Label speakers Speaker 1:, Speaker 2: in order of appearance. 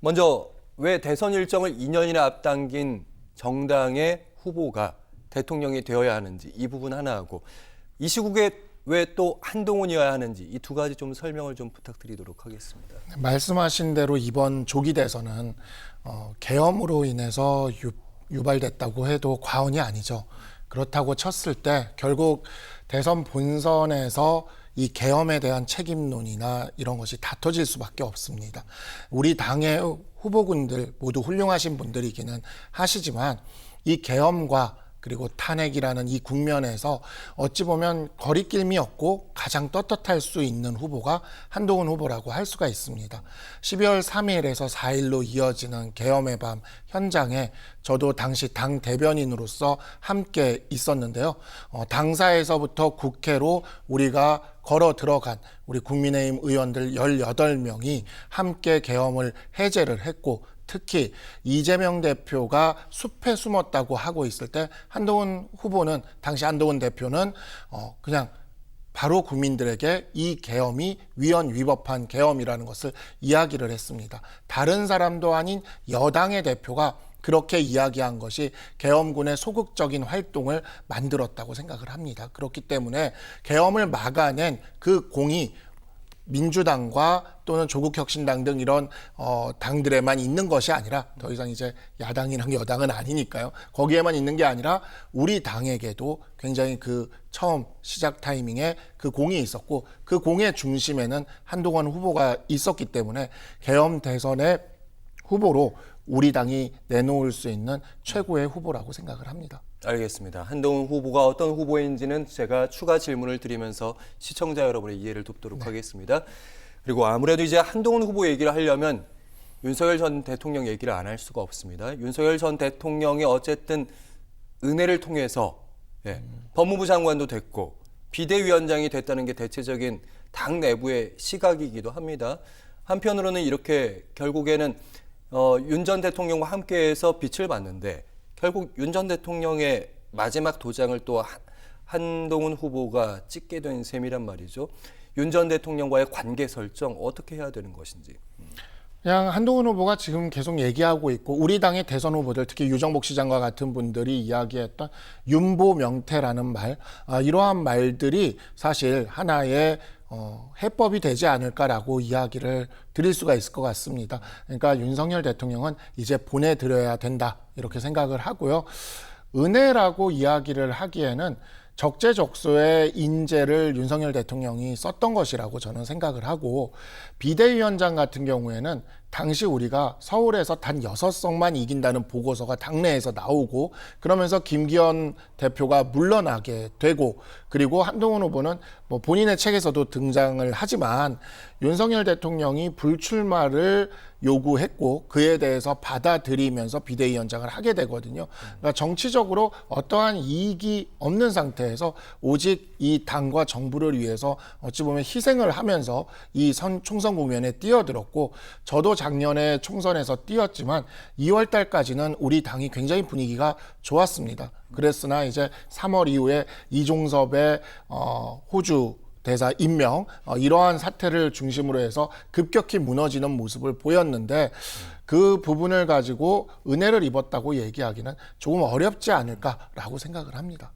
Speaker 1: 먼저 왜 대선 일정을 2년이나 앞당긴 정당의 후보가 대통령이 되어야 하는지 이 부분 하나 하고 이 시국에 왜 또 한동훈이어야 하는지 이 두 가지 좀 설명을 좀 부탁드리도록 하겠습니다.
Speaker 2: 말씀하신 대로 이번 조기 대선은 계엄으로 인해서 유발됐다고 해도 과언이 아니죠. 그렇다고 쳤을 때 결국 대선 본선에서 이 계엄에 대한 책임론이나 이런 것이 다퉈질 수밖에 없습니다. 우리 당의 후보군들 모두 훌륭하신 분들이기는 하시지만 이 계엄과 그리고 탄핵이라는 이 국면에서 어찌 보면 거리낌이 없고 가장 떳떳할 수 있는 후보가 한동훈 후보라고 할 수가 있습니다. 12월 3일에서 4일로 이어지는 계엄의 밤 현장에 저도 당시 당 대변인으로서 함께 있었는데요. 당사에서부터 국회로 우리가 걸어 들어간 우리 국민의힘 의원들 18명이 함께 계엄을 해제를 했고 특히 이재명 대표가 숲에 숨었다고 하고 있을 때 한동훈 후보는 당시 한동훈 대표는 그냥 바로 국민들에게 이 계엄이 위헌 위법한 계엄이라는 것을 이야기를 했습니다. 다른 사람도 아닌 여당의 대표가 그렇게 이야기한 것이 계엄군의 소극적인 활동을 만들었다고 생각을 합니다. 그렇기 때문에 계엄을 막아낸 그 공이 민주당과 또는 조국혁신당 등 이런 당들에만 있는 것이 아니라 더 이상 이제 야당이랑 여당은 아니니까요. 거기에만 있는 게 아니라 우리 당에게도 굉장히 그 처음 시작 타이밍에 그 공이 있었고 그 공의 중심에는 한동훈 후보가 있었기 때문에 계엄 대선의 후보로 우리 당이 내놓을 수 있는 최고의 후보라고 생각을 합니다.
Speaker 1: 알겠습니다. 한동훈 후보가 어떤 후보인지는 제가 추가 질문을 드리면서 시청자 여러분의 이해를 돕도록 하겠습니다. 그리고 아무래도 이제 한동훈 후보 얘기를 하려면 윤석열 전 대통령 얘기를 안 할 수가 없습니다. 윤석열 전 대통령이 어쨌든 은혜를 통해서 법무부 장관도 됐고 비대위원장이 됐다는 게 대체적인 당 내부의 시각이기도 합니다. 한편으로는 이렇게 결국에는 윤 전 대통령과 함께해서 빛을 봤는데 결국 윤 전 대통령의 마지막 도장을 또 한동훈 후보가 찍게 된 셈이란 말이죠. 윤 전 대통령과의 관계 설정 어떻게 해야 되는 것인지.
Speaker 2: 그냥 한동훈 후보가 지금 계속 얘기하고 있고 우리 당의 대선 후보들 특히 유정복 시장과 같은 분들이 이야기했던 윤보 명태라는 말 이러한 말들이 사실 하나의 해법이 되지 않을까라고 이야기를 드릴 수가 있을 것 같습니다. 그러니까 윤석열 대통령은 이제 보내드려야 된다 이렇게 생각을 하고요. 은혜라고 이야기를 하기에는 적재적소의 인재를 윤석열 대통령이 썼던 것이라고 저는 생각을 하고 비대위원장 같은 경우에는 당시 우리가 서울에서 단 6석만 이긴다는 보고서가 당내에서 나오고 그러면서 김기현 대표가 물러나게 되고 그리고 한동훈 후보는 뭐 본인의 책에서도 등장을 하지만 윤석열 대통령이 불출마를 요구했고 그에 대해서 받아들이면서 비대위원장을 하게 되거든요. 그러니까 정치적으로 어떠한 이익이 없는 상태에서 오직 이 당과 정부를 위해서 어찌 보면 희생을 하면서 이 총선 국면에 뛰어들었고 저도 작년에 총선에서 뛰었지만 2월 달까지는 우리 당이 굉장히 분위기가 좋았습니다. 그랬으나 이제 3월 이후에 이종섭의 호주 대사 임명 이러한 사태를 중심으로 해서 급격히 무너지는 모습을 보였는데 그 부분을 가지고 은혜를 입었다고 얘기하기는 조금 어렵지 않을까라고 생각을 합니다.